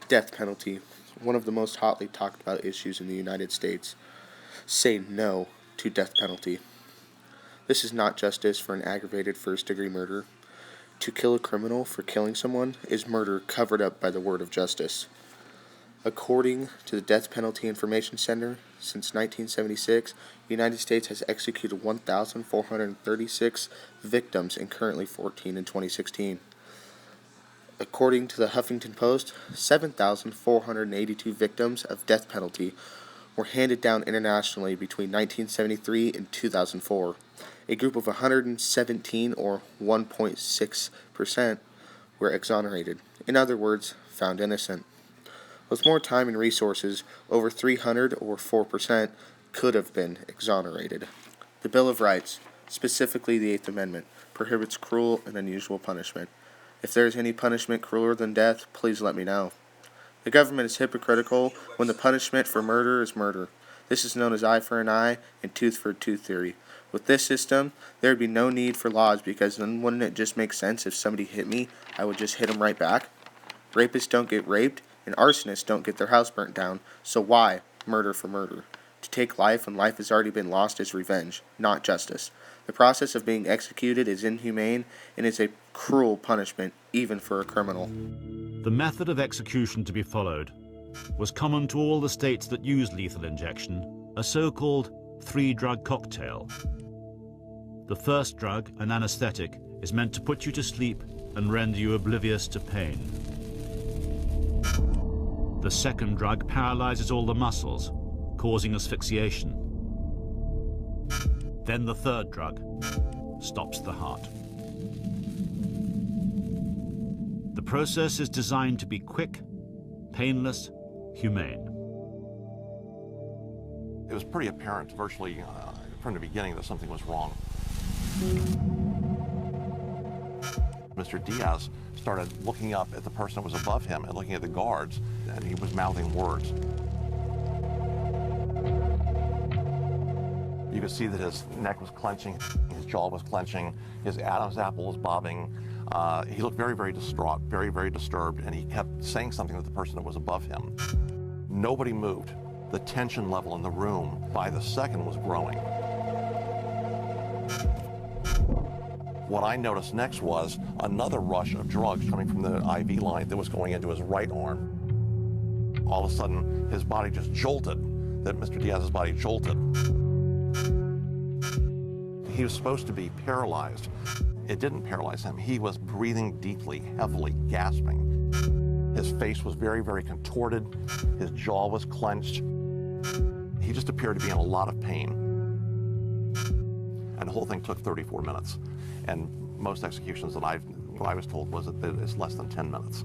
Death penalty, one of the most hotly talked about issues in the United States. Say no to death penalty. This is not justice for an aggravated first-degree murder. To kill a criminal for killing someone is murder covered up by the word of justice. According to the Death Penalty Information Center, since 1976, the United States has executed 1,436 victims and currently 14 in 2016. According to the Huffington Post, 7,482 victims of death penalty were handed down internationally between 1973 and 2004. A group of 117, or 1.6%, were exonerated. In other words, found innocent. With more time and resources, over 300, or 4%, could have been exonerated. The Bill of Rights, specifically the Eighth Amendment, prohibits cruel and unusual punishment. If there is any punishment crueler than death, please let me know. The government is hypocritical when the punishment for murder is murder. This is known as eye for an eye and tooth for a tooth theory. With this system, there would be no need for laws, because then wouldn't it just make sense if somebody hit me, I would just hit him right back? Rapists don't get raped, and arsonists don't get their house burnt down, so why murder for murder? To take life when life has already been lost is revenge, not justice. The process of being executed is inhumane and is a cruel punishment, even for a criminal. The method of execution to be followed was common to all the states that used lethal injection, a so-called three-drug cocktail. The first drug, an anesthetic, is meant to put you to sleep and render you oblivious to pain. The second drug paralyzes all the muscles, causing asphyxiation. Then the third drug stops the heart. The process is designed to be quick, painless, humane. It was pretty apparent virtually from the beginning that something was wrong. Mr. Diaz started looking up at the person that was above him and looking at the guards, and he was mouthing words. You could see that his neck was clenching, his jaw was clenching, his Adam's apple was bobbing. He looked very, very distraught, very, very disturbed, and he kept saying something to the person that was above him. Nobody moved. The tension level in the room by the second was growing. What I noticed next was another rush of drugs coming from the IV line that was going into his right arm. All of a sudden, his body just jolted, that Mr. Diaz's body jolted. He was supposed to be paralyzed. It didn't paralyze him. He was breathing deeply, heavily, gasping. His face was very, very contorted. His jaw was clenched. He just appeared to be in a lot of pain. And the whole thing took 34 minutes. And most executions that what I was told was that it's less than 10 minutes.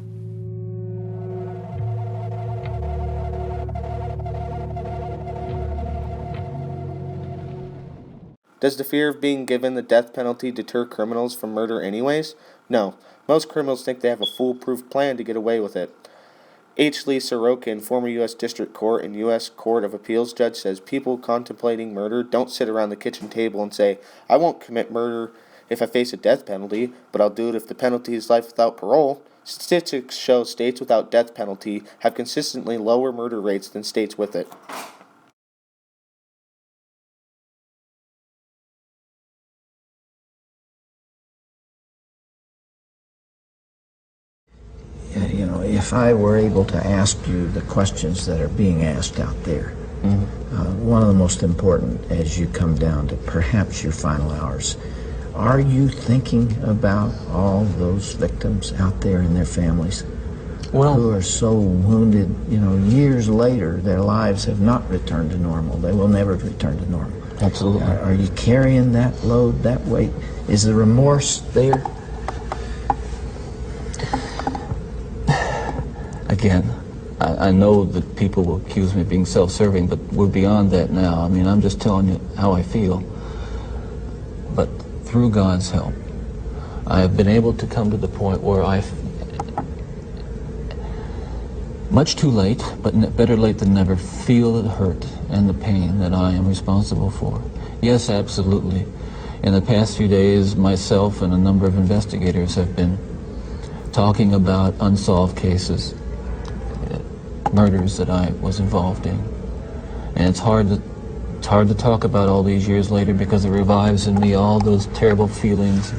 Does the fear of being given the death penalty deter criminals from murder anyways? No. Most criminals think they have a foolproof plan to get away with it. H. Lee Sorokin, former U.S. District Court and U.S. Court of Appeals judge, says people contemplating murder don't sit around the kitchen table and say, I won't commit murder if I face a death penalty, but I'll do it if the penalty is life without parole. Statistics show states without death penalty have consistently lower murder rates than states with it. You know, if I were able to ask you the questions that are being asked out there, one of the most important as you come down to perhaps your final hours, are you thinking about all those victims out there and their families who are so wounded, you know, years later, their lives have not returned to normal. They will never return to normal. Absolutely. Are you carrying that load, that weight? Is the remorse there? Again, I know that people will accuse me of being self-serving, but we're beyond that now. I mean, I'm just telling you how I feel. But through God's help, I have been able to come to the point where much too late, but better late than never, feel the hurt and the pain that I am responsible for. Yes, absolutely. In the past few days, myself and a number of investigators have been talking about unsolved cases, murders that I was involved in. And it's hard to talk about all these years later because it revives in me all those terrible feelings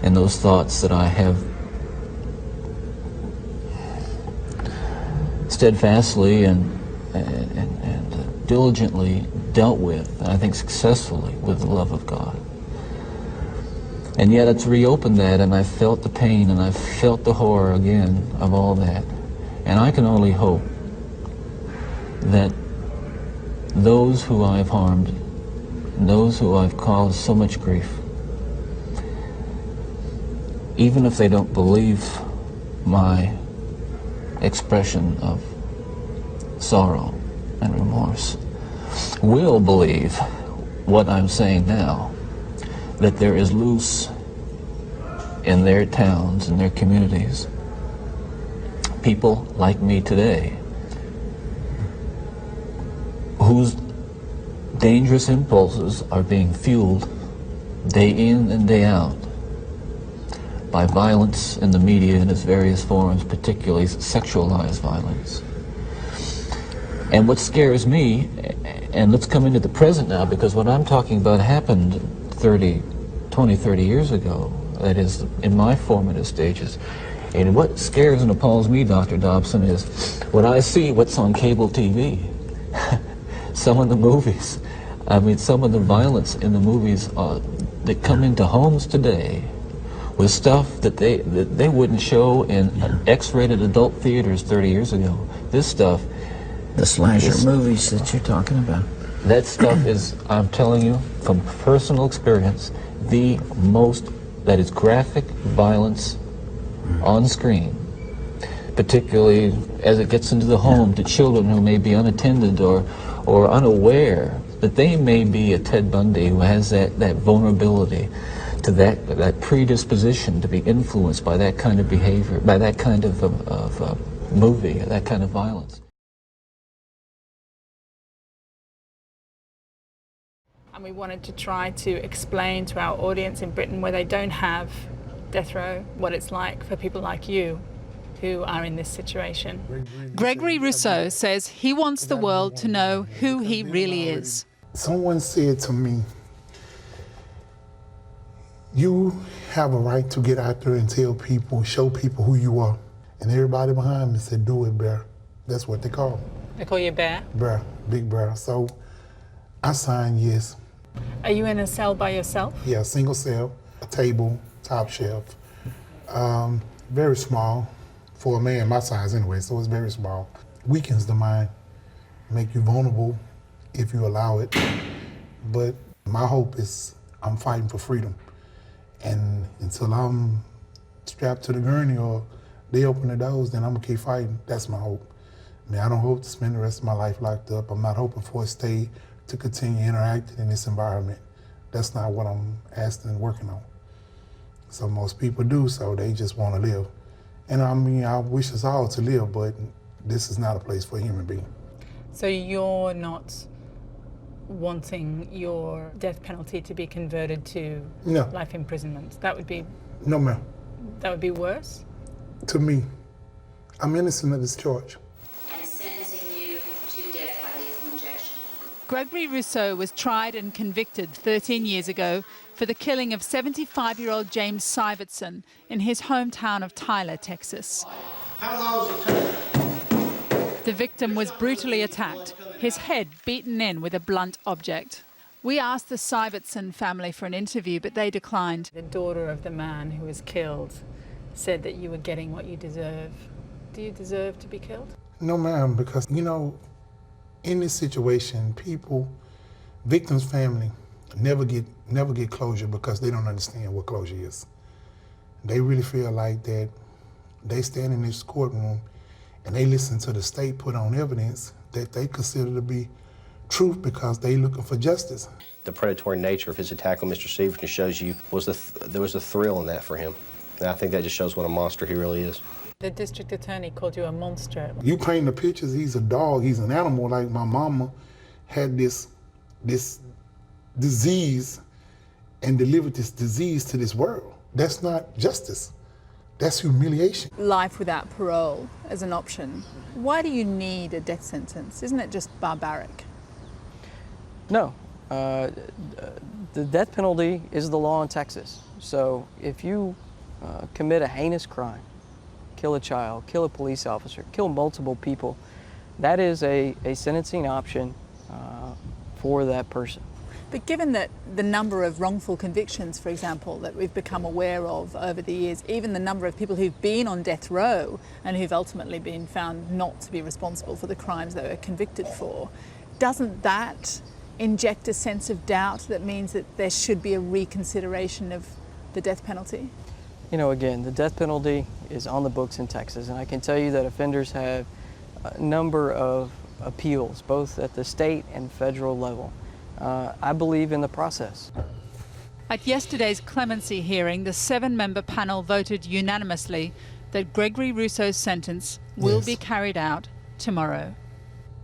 and those thoughts that I have steadfastly and diligently dealt with, and I think successfully, with the love of God. And yet it's reopened that, and I felt the pain and I felt the horror again of all that. And I can only hope that those who I've harmed, those who I've caused so much grief, even if they don't believe my expression of sorrow and remorse, will believe what I'm saying now, that there is loose in their towns and their communities people like me today whose dangerous impulses are being fueled day in and day out by violence in the media in its various forms, particularly sexualized violence. And what scares me, and let's come into the present now, because what I'm talking about happened 20, 30 years ago, that is, in my formative stages. And what scares and appalls me, Dr. Dobson, is when I see what's on cable TV, some of the movies, I mean, some of the violence in the movies that come into homes today with stuff that they wouldn't show in X-rated adult theaters 30 years ago. This stuff, The slasher movies that you're talking about. that stuff is, I'm telling you, from personal experience, the most, that is graphic violence on screen, particularly as it gets into the home to children who may be unattended or unaware that they may be a Ted Bundy who has that vulnerability to that predisposition to be influenced by that kind of behavior, by that kind of movie, that kind of violence. And we wanted to try to explain to our audience in Britain, where they don't have death row, what it's like for people like you who are in this situation. Gregory Rousseau says he wants the world to know who he really is. Someone said to me, you have a right to get out there and tell people, show people who you are. And everybody behind me said, do it, Bear. That's what they call me. They call you Bear? Bear, Big Bear. So I signed yes. Are you in a cell by yourself? Yeah, single cell, a table, top shelf. Very small for a man my size anyway, so it's very small. Weakens the mind, make you vulnerable if you allow it. But my hope is I'm fighting for freedom. And until I'm strapped to the gurney or they open the doors, then I'm gonna keep fighting. That's my hope. I mean, I don't hope to spend the rest of my life locked up. I'm not hoping for a stay to continue interacting in this environment. That's not what I'm asking and working on. So most people do, so they just want to live. And I mean, I wish us all to live, but this is not a place for a human being. So you're not wanting your death penalty to be converted to No. life imprisonment? That would be No, ma'am. That would be worse? To me, I'm innocent of this charge. And sentencing you to death by lethal injection. Gregory Rousseau was tried and convicted 13 years ago for the killing of 75-year-old James Syvertson in his hometown of Tyler, Texas. The victim was brutally attacked, his head beaten in with a blunt object. We asked the Syvertson family for an interview, but they declined. The daughter of the man who was killed said that you were getting what you deserve. Do you deserve to be killed? No, ma'am, because, you know, in this situation, people, victims' family, never get closure because they don't understand what closure is. They really feel like that they stand in this courtroom and they listen to the state put on evidence that they consider to be truth because they looking for justice. The predatory nature of his attack on Mr. Severson shows you there was a thrill in that for him. And I think that just shows what a monster he really is. The district attorney called you a monster. You paint the pictures, he's a dog, he's an animal, like my mama had this disease and delivered this disease to this world. That's not justice. That's humiliation. Life without parole as an option. Why do you need a death sentence? Isn't it just barbaric? No. The death penalty is the law in Texas. So if you commit a heinous crime, kill a child, kill a police officer, kill multiple people, that is a sentencing option for that person. But given that the number of wrongful convictions, for example, that we've become aware of over the years, even the number of people who've been on death row and who've ultimately been found not to be responsible for the crimes they were convicted for, doesn't that inject a sense of doubt that means that there should be a reconsideration of the death penalty? You know, again, the death penalty is on the books in Texas, and I can tell you that offenders have a number of appeals, both at the state and federal level. I believe in the process. At yesterday's clemency hearing, the 7-member panel voted unanimously that Gregory Rousseau's sentence will be carried out tomorrow.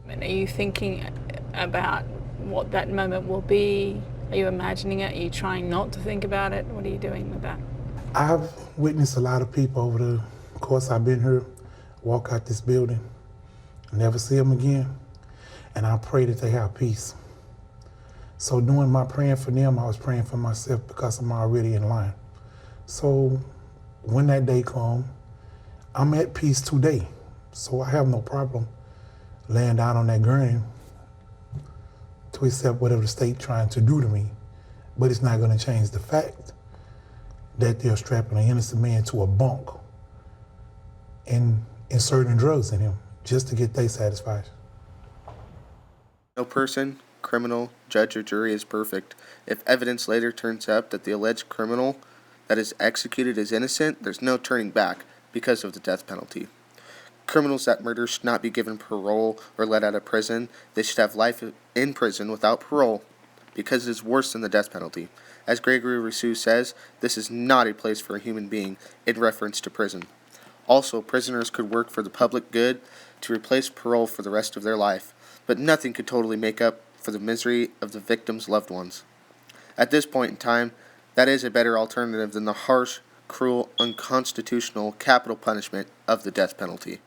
And are you thinking about what that moment will be? Are you imagining it? Are you trying not to think about it? What are you doing with that? I've witnessed a lot of people over the course I've been here walk out this building, never see them again, and I pray that they have peace. So doing my praying for them, I was praying for myself because I'm already in line. So when that day comes, I'm at peace today. So I have no problem laying down on that gurney to accept whatever the state trying to do to me. But it's not gonna change the fact that they're strapping an innocent man to a bunk and inserting drugs in him just to get their satisfaction. No person, criminal, judge, or jury is perfect. If evidence later turns up that the alleged criminal that is executed is innocent, there's no turning back because of the death penalty. Criminals that murder should not be given parole or let out of prison. They should have life in prison without parole because it is worse than the death penalty. As Gregory Rousseau says, this is not a place for a human being in reference to prison. Also, prisoners could work for the public good to replace parole for the rest of their life, but nothing could totally make up for the misery of the victims' loved ones. At this point in time, that is a better alternative than the harsh, cruel, unconstitutional capital punishment of the death penalty.